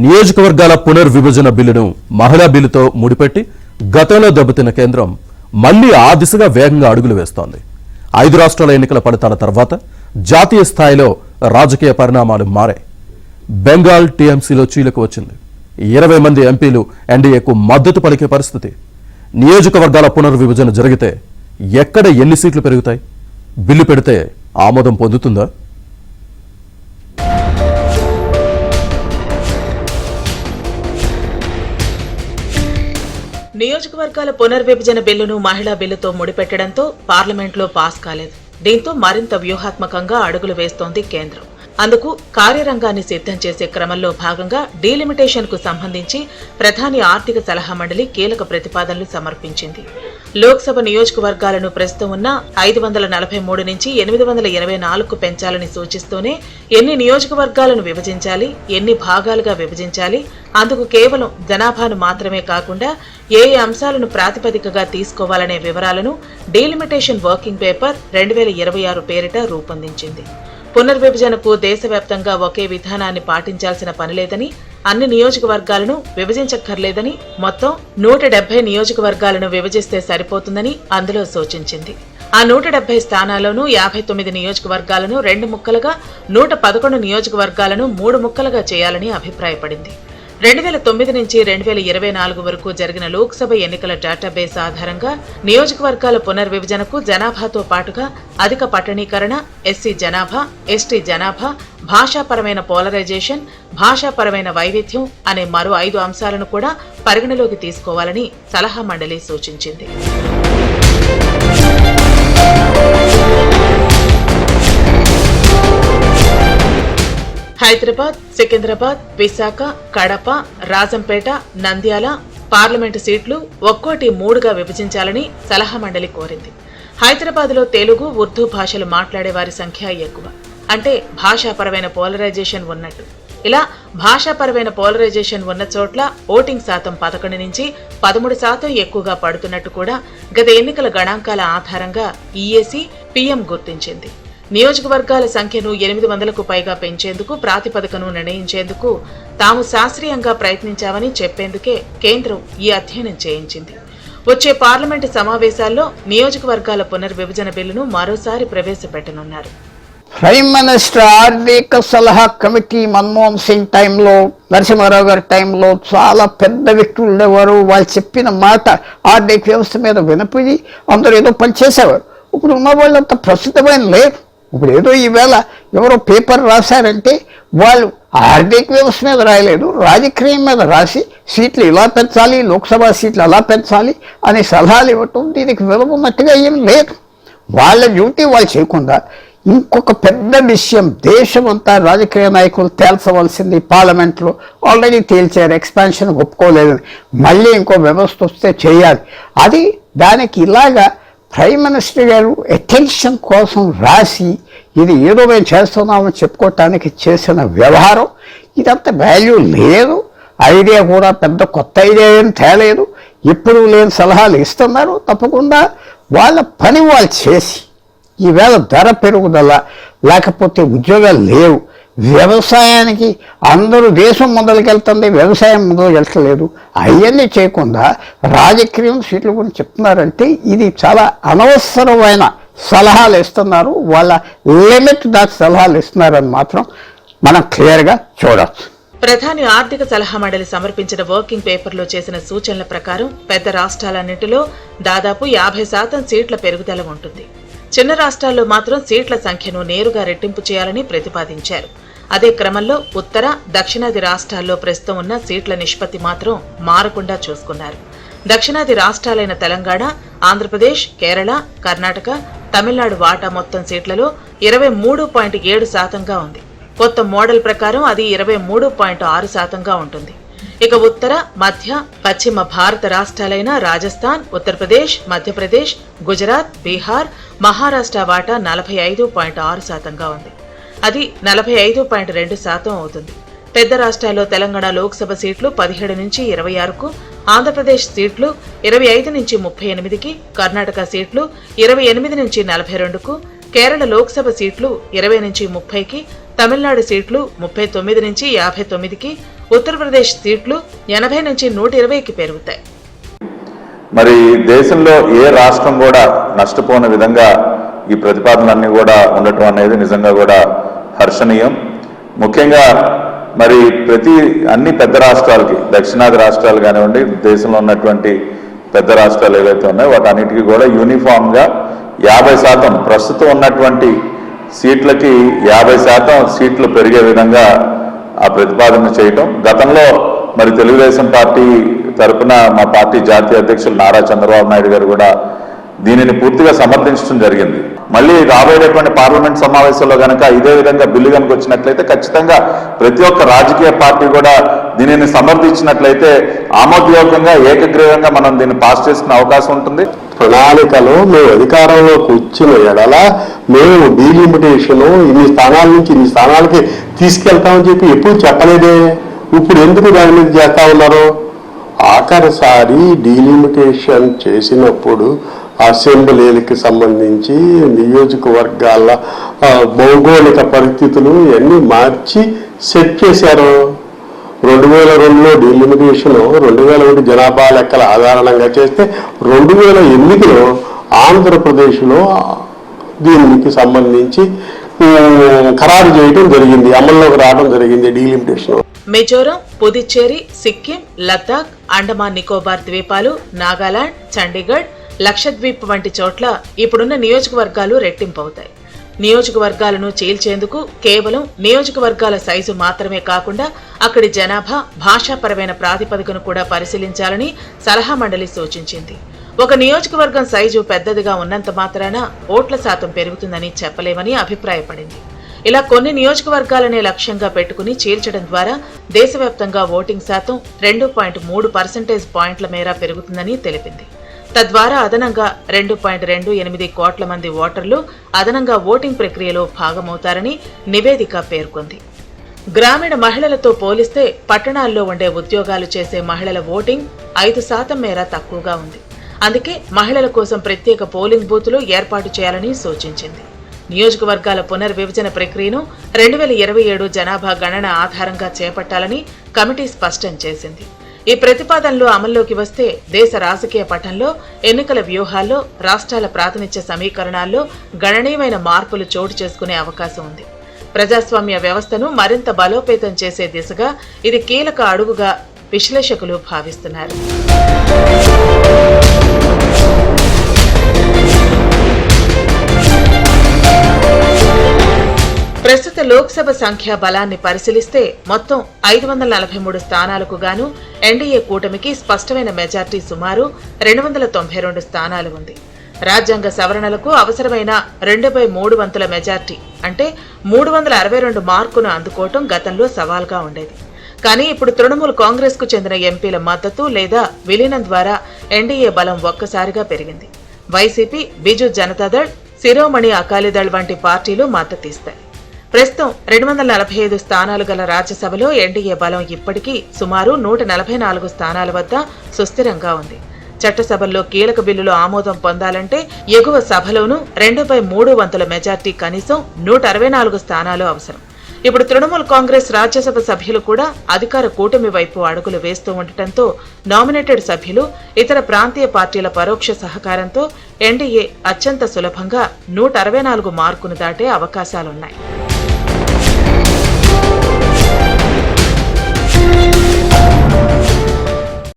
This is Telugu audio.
నియోజకవర్గాల పునర్విభజన బిల్లును మహిళా బిల్లుతో ముడిపెట్టి గతంలో దెబ్బతిన్న కేంద్రం మళ్లీ ఆ దిశగా వేగంగా అడుగులు వేస్తోంది. 5 రాష్ట్రాల ఎన్నికల ఫలితాల తర్వాత జాతీయ స్థాయిలో రాజకీయ పరిణామాలు మారాయి. బెంగాల్ టీఎంసీలో చీలిక వచ్చింది. 20 మంది ఎంపీలు ఎన్డీఏకు మద్దతు పలికే పరిస్థితి. నియోజకవర్గాల పునర్విభజన జరిగితే ఎక్కడ ఎన్ని సీట్లు పెరుగుతాయి? బిల్లు పెడితే ఆమోదం పొందుతుందా? నియోజకవర్గాల పునర్విభజన బిల్లును మహిళా బిల్లుతో ముడిపెట్టడంతో పార్లమెంట్లో పాస్ కాలేదు. దీంతో మరింత వ్యూహాత్మకంగా అడుగులు వేస్తోంది కేంద్రం. అందుకు కార్యరంగాన్ని సిద్ధం చేసే క్రమంలో భాగంగా డీలిమిటేషన్ కు సంబంధించి ప్రధాని ఆర్థిక సలహా మండలి కీలక ప్రతిపాదనలు సమర్పించింది. లోక్సభ నియోజకవర్గాలను ప్రస్తుతం ఉన్న 543 నుంచి 824కు పెంచాలని సూచిస్తూనే ఎన్ని నియోజకవర్గాలను విభజించాలి, ఎన్ని భాగాలుగా విభజించాలి, అందుకు కేవలం జనాభాను మాత్రమే కాకుండా ఏ అంశాలను ప్రాతిపదికగా తీసుకోవాలనే వివరాలను డీలిమిటేషన్ వర్కింగ్ పేపర్ 2026 పేరిట రూపొందించింది. పునర్విభజనకు దేశవ్యాప్తంగా ఒకే విధానాన్ని పాటించాల్సిన పనిలేదని, అన్ని నియోజకవర్గాలను విభజించక్కర్లేదని, మొత్తం 170 నియోజకవర్గాలను విభజిస్తే సరిపోతుందని అందులో సూచించింది. ఆ 170 స్థానాల్లోనూ 59 నియోజకవర్గాలను 2 ముక్కలుగా, 111 నియోజకవర్గాలను 3 ముక్కలుగా చేయాలని అభిప్రాయపడింది. 2009 నుంచి 2024 వరకు జరిగిన లోక్సభ ఎన్నికల డేటాబేస్ ఆధారంగా నియోజకవర్గాల పునర్విభజనకు జనాభాతో పాటుగా అధిక పట్టణీకరణ, ఎస్సీ జనాభా, ఎస్టీ జనాభా, భాషాపరమైన పోలరైజేషన్, భాషాపరమైన వైవిధ్యం అనే మరో 5 అంశాలను కూడా పరిగణలోకి తీసుకోవాలని సలహా మండలి సూచించింది. హైదరాబాద్, సికింద్రాబాద్, విశాఖ, కడప, రాజంపేట, నంద్యాల పార్లమెంటు సీట్లు ఒక్కోటి 3గా విభజించాలని సలహా మండలి కోరింది. హైదరాబాద్లో తెలుగు, ఉర్దూ భాషలు మాట్లాడే వారి సంఖ్య ఎక్కువ, అంటే భాషాపరమైన పోలరైజేషన్ ఉన్నట్టు. ఇలా భాషాపరమైన పోలరైజేషన్ ఉన్న చోట్ల ఓటింగ్ శాతం 11 నుంచి 13% ఎక్కువగా పడుతున్నట్టు కూడా గత ఎన్నికల గణాంకాల ఆధారంగా ఈఏసీ, పీఎం గుర్తించింది. నియోజకవర్గాల సంఖ్యను 800కు పైగా పెంచేందుకు ప్రాతిపదికను నిర్ణయించేందుకు తాము శాస్త్రీయంగా ప్రయత్నించామని చెప్పేందుకే కేంద్రం ఈ అధ్యయనం చేయించింది. వచ్చే పార్లమెంటు సమావేశాల్లో నియోజకవర్గాల పునర్విభజన బిల్లును మరోసారి ప్రవేశపెట్టనున్నారు. ప్రైమ్ మినిస్టర్ ఆర్థిక సలహా కమిటీ మన్మోహన్ సింగ్ టైంలో, నరసింహారావు గారి టైంలో చాలా పెద్ద వ్యక్తులు ఉండేవారు. వాళ్ళు చెప్పిన మాట ఆర్థిక వ్యవస్థ మీద వినపోయి అందరూ ఏదో పని చేసేవారు. ఇప్పుడు ఉన్న వాళ్ళంత ప్రస్తుతమైన లేదు. ఇప్పుడు ఏదో ఈవేళ ఎవరో పేపర్ రాశారంటే వాళ్ళు ఆర్థిక వ్యవస్థ మీద రాయలేదు, రాజకీయం మీద రాసి సీట్లు ఇలా పెంచాలి, లోక్సభ సీట్లు అలా పెంచాలి అనే సలహాలు ఇవ్వటం దీనికి విలువన్నట్టుగా ఏం లేదు. వాళ్ళ డ్యూటీ వాళ్ళు చేయకుండా ఇంకొక పెద్ద విషయం దేశమంతా రాజకీయ నాయకులు తేల్చవలసింది. పార్లమెంట్లో ఆల్రెడీ తేల్చారు, ఎక్స్పాన్షన్ ఒప్పుకోలేదని. మళ్ళీ ఇంకో వ్యవస్థ వస్తే చేయాలి. అది దానికి ఇలాగా ప్రైమ్ మినిస్టర్ గారు అటెన్షన్ కోసం రాసి ఇది ఏదో మేము చేస్తున్నామని చెప్పుకోవటానికి చేసిన వ్యవహారం. ఇదంత వాల్యూ లేదు. ఐడియా కూడా పెద్ద కొత్త ఐడియా ఏం తేలేదు. ఎప్పుడు లేని సలహాలు ఇస్తున్నారు. తప్పకుండా వాళ్ళ పని వాళ్ళు చేసి ఈవేళ ధర పెరుగుదల, లేకపోతే ఉద్యోగాలు లేవు, వ్యవసాయానికి అందరూ దేశం మొదలుకెళ్తుంది, వ్యవసాయం మొదలుకెళ్తలేదు, అవన్నీ చేయకుండా రాజకీయం సీట్ల గురించి చెప్తున్నారంటే ఇది చాలా అనవసరమైన సలహాలు ఇస్తున్నారు. వాళ్ళ లిమిట్ దాటి సలహాలు ఇస్తున్నారని మాత్రం మనం క్లియర్గా చూడవచ్చు. ప్రధాని ఆర్థిక సలహా మండలి సమర్పించిన వర్కింగ్ పేపర్లో చేసిన సూచనల ప్రకారం పెద్ద రాష్ట్రాలన్నింటిలో దాదాపు 50% సీట్ల పెరుగుదల ఉంటుంది. చిన్న రాష్ట్రాల్లో మాత్రం సీట్ల సంఖ్యను నేరుగా రెట్టింపు చేయాలని ప్రతిపాదించారు. అదే క్రమంలో ఉత్తర, దక్షిణాది రాష్ట్రాల్లో ప్రస్తుతం ఉన్న సీట్ల నిష్పత్తి మాత్రం మారకుండా చూసుకున్నారు. దక్షిణాది రాష్ట్రాలైన తెలంగాణ, ఆంధ్రప్రదేశ్, కేరళ, కర్ణాటక, తమిళనాడు వాటా మొత్తం సీట్లలో 23.7%గా ఉంది. కొత్త మోడల్ ప్రకారం అది 23.6%గా ఉంటుంది. ఇక ఉత్తర, మధ్య, పశ్చిమ భారత రాష్ట్రాలైన రాజస్థాన్, ఉత్తరప్రదేశ్, మధ్యప్రదేశ్, గుజరాత్, బీహార్, మహారాష్ట్ర వాటా 45.6%గా ఉంది. అది 45.2% అవుతుంది. పెద్ద రాష్ట్రాల్లో తెలంగాణ లోక్సభ సీట్లు 17 నుంచి 26కు, ఆంధ్రప్రదేశ్ సీట్లు 25 నుంచి 38కి, కర్ణాటక సీట్లు 28 నుంచి 42కు, కేరళ లోక్సభ సీట్లు 20 నుంచి 30కి, తమిళనాడు సీట్లు 39 నుంచి 59కి, ఉత్తరప్రదేశ్ సీట్లు 80 నుంచి 120కి పెరుగుతాయి. మరి దేశంలో ఏ రాష్ట్రం కూడా నష్టపోని విధంగా ఈ ప్రతిపాదనలన్నీ కూడా ఉండటం అనేది నిజంగా కూడా హర్షణీయం. ముఖ్యంగా మరి అన్ని పెద్ద రాష్ట్రాలకి, దక్షిణాది రాష్ట్రాలు కానివ్వండి, దేశంలో ఉన్నటువంటి పెద్ద రాష్ట్రాలు ఏవైతే ఉన్నాయో వాటన్నిటికీ కూడా యూనిఫామ్గా 50% ప్రస్తుతం ఉన్నటువంటి సీట్లకి 50% సీట్లు పెరిగే విధంగా ఆ ప్రతిపాదన చేయటం. గతంలో మరి తెలుగుదేశం పార్టీ తరఫున మా పార్టీ జాతీయ అధ్యక్షులు నారా చంద్రబాబు నాయుడు గారు కూడా దీనిని పూర్తిగా సమర్థించడం జరిగింది. మళ్ళీ రాబోయేటువంటి పార్లమెంట్ సమావేశంలో కనుక ఇదే విధంగా బిల్లు కనుక వచ్చినట్లయితే ఖచ్చితంగా ప్రతి ఒక్క రాజకీయ పార్టీ కూడా దీనిని సమర్థించినట్లయితే ఆమోదయోగ్యంగా ఏకగ్రీవంగా మనం దీన్ని పాస్ చేసుకునే అవకాశం ఉంటుంది. ప్రణాళికలో మేము అధికారంలోకి వచ్చిన ఎడల మేము డీలిమిటేషన్ ఇన్ని స్థానాల నుంచి ఇన్ని స్థానాలకి తీసుకెళ్తామని చెప్పి ఎప్పుడు చెప్పలేదే. ఇప్పుడు ఎందుకు దాని మీద చేస్తా ఉన్నారు? ఆఖరిసారి డీలిమిటేషన్ చేసినప్పుడు అసెంబ్లీలకు సంబంధించి నియోజకవర్గాల భౌగోళిక పరిస్థితులు ఇవన్నీ మార్చి సెట్ చేశారు. 2002లో డీలిమిటేషన్ 2001 జనాభా లెక్కల ఆధారంగా చేస్తే 2008లో ఆంధ్రప్రదేశ్లో దీనికి సంబంధించి ఖరారు చేయడం జరిగింది, అమల్లోకి రావడం జరిగింది డీలిమిటేషన్. మిజోరం, పుదుచ్చేరి, సిక్కిం, లద్దాఖ్, అండమాన్ నికోబార్ ద్వీపాలు, నాగాలాండ్, చండీగఢ్, లక్షద్వీప్ వంటి చోట్ల ఇప్పుడున్న నియోజకవర్గాలు రెట్టింపవుతాయి. నియోజకవర్గాలను చీల్చేందుకు కేవలం నియోజకవర్గాల సైజు మాత్రమే కాకుండా అక్కడి జనాభా, భాషాపరమైన ప్రాతిపదికను కూడా పరిశీలించాలని సలహా మండలి సూచించింది. ఒక నియోజకవర్గం సైజు పెద్దదిగా ఉన్నంత మాత్రాన ఓట్ల శాతం పెరుగుతుందని చెప్పలేమని అభిప్రాయపడింది. ఇలా కొన్ని నియోజకవర్గాలనే లక్ష్యంగా పెట్టుకుని చీల్చడం ద్వారా దేశవ్యాప్తంగా ఓటింగ్ శాతం 2.3% పాయింట్ల మేర పెరుగుతుందని తెలిపింది. తద్వారా అదనంగా 2.28 కోట్ల మంది ఓటర్లు అదనంగా ఓటింగ్ ప్రక్రియలో భాగమవుతారని నివేదిక పేర్కొంది. గ్రామీణ మహిళలతో పోలిస్తే పట్టణాల్లో ఉండే ఉద్యోగాలు చేసే మహిళల ఓటింగ్ 5% మేర తక్కువగా ఉంది. అందుకే మహిళల కోసం ప్రత్యేక పోలింగ్ బూతులు ఏర్పాటు చేయాలని సూచించింది. నియోజకవర్గాల పునర్విభజన ప్రక్రియను 2027 జనాభా గణన ఆధారంగా చేపట్టాలని కమిటీ స్పష్టం చేసింది. ఈ ప్రతిపాదనలు అమల్లోకి వస్తే దేశ రాజకీయ పటంలో, ఎన్నికల వ్యూహాల్లో, రాష్ట్రాల ప్రాతినిధ్య సమీకరణాల్లో గణనీయమైన మార్పులు చోటు చేసుకునే అవకాశం ఉంది. ప్రజాస్వామ్య వ్యవస్థను మరింత బలోపేతం చేసే దిశగా ఇది కీలక అడుగుగా విశ్లేషకులు భావిస్తున్నారు. ప్రస్తుత లోక్సభ సంఖ్యా బలాన్ని పరిశీలిస్తే మొత్తం 543 స్థానాలకు గాను ఎన్డీఏ కూటమికి స్పష్టమైన మెజార్టీ సుమారు 292 స్థానాలు ఉంది. రాజ్యాంగ సవరణలకు అవసరమైన 2/3 వంతుల మెజార్టీ అంటే 362 మార్కును అందుకోవటం గతంలో సవాల్గా ఉండేది. కానీ ఇప్పుడు తృణమూల్ కాంగ్రెస్ కు చెందిన ఎంపీల మద్దతు లేదా విలీనం ద్వారా ఎన్డీఏ బలం ఒక్కసారిగా పెరిగింది. వైసీపీ, బిజు జనతాదళ్, శిరోమణి అకాలీదళ్ వంటి పార్టీలు మద్దతిస్తాయి. ప్రస్తుతం 245 స్థానాలు గల రాజ్యసభలో ఎన్డీఏ బలం ఇప్పటికీ సుమారు 144 స్థానాల వద్ద సుస్థిరంగా ఉంది. చట్టసభల్లో కీలక బిల్లులు ఆమోదం పొందాలంటే ఎగువ సభలోనూ 2/3 వంతుల మెజార్టీ కనీసం 164 స్థానాలు అవసరం. ఇప్పుడు తృణమూల్ కాంగ్రెస్ రాజ్యసభ సభ్యులు కూడా అధికార కూటమి వైపు అడుగులు వేస్తూ ఉండటంతో నామినేటెడ్ సభ్యులు, ఇతర ప్రాంతీయ పార్టీల పరోక్ష సహకారంతో ఎన్డీఏ అత్యంత సులభంగా 164 మార్కును దాటే అవకాశాలున్నాయి.